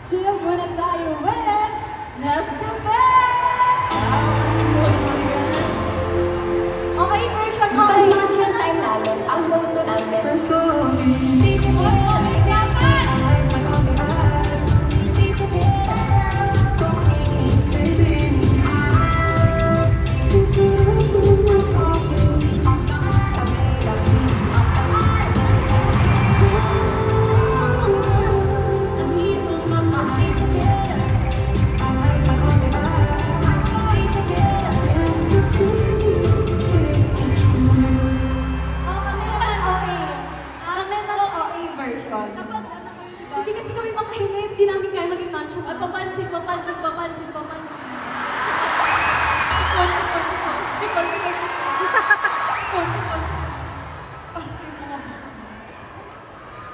Chill muna tayo with Let's Go Back! Okay, version ko. Ito yung mga chill time namin. Ang go-to namin. Dito Jill, dapat! Dito Jill! Hindi kasi kami makahinga, hindi namin kaya maging mansion. At papansin.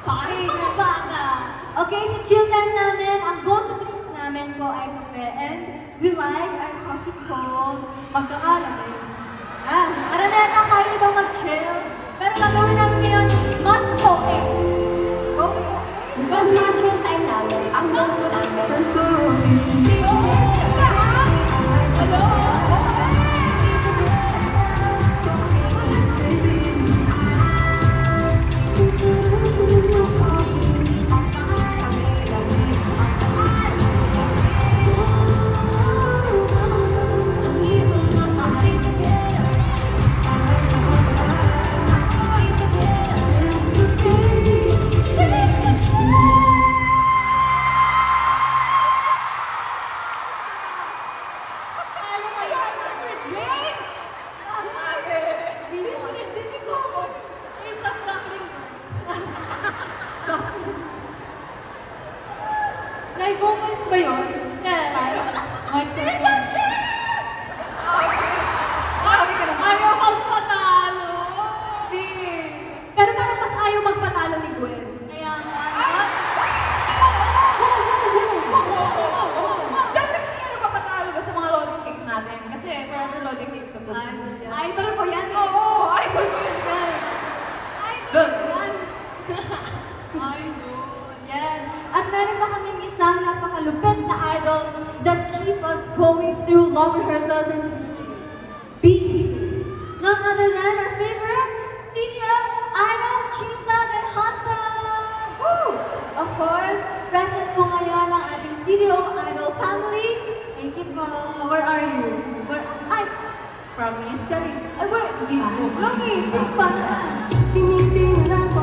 Okay, Mga bata. okay, sa chill time namin, ang go-to drink namin po ay kape. And we like our coffee cold, magkakalamig. Araneta, kaya ibang mag-chill. Pero gagawin namin ngayon, mas okay. Okay. Ito yung mga chill time namin. Ang go-to namin. Dito Jill! Hello! Dito Jill! Live vocals ba yun? Yes. Mag-support. Ayaw magpatalo. Di. Pero parang mas ayaw magpatalo ni Gwen. Kaya nga. Siyempre, hindi ka napapatalo ba sa mga loading cakes natin? Kasi forever loading cakes of the Idol ko yan. Oo, idol ko yun, guys. Idol yan. Idol. Yes. At meron pa kaming isang napakalupit na idol that keep us going through long rehearsals and busy. None other than our favorite senior idol, Chisa and Hanta. Woo! Of course, present po ngayon ang ating CDO idol family. Thank you po. Where are you? Promise, Cherry. Ay, wait. Di ko lang eh. Paano? Tinitingnan ko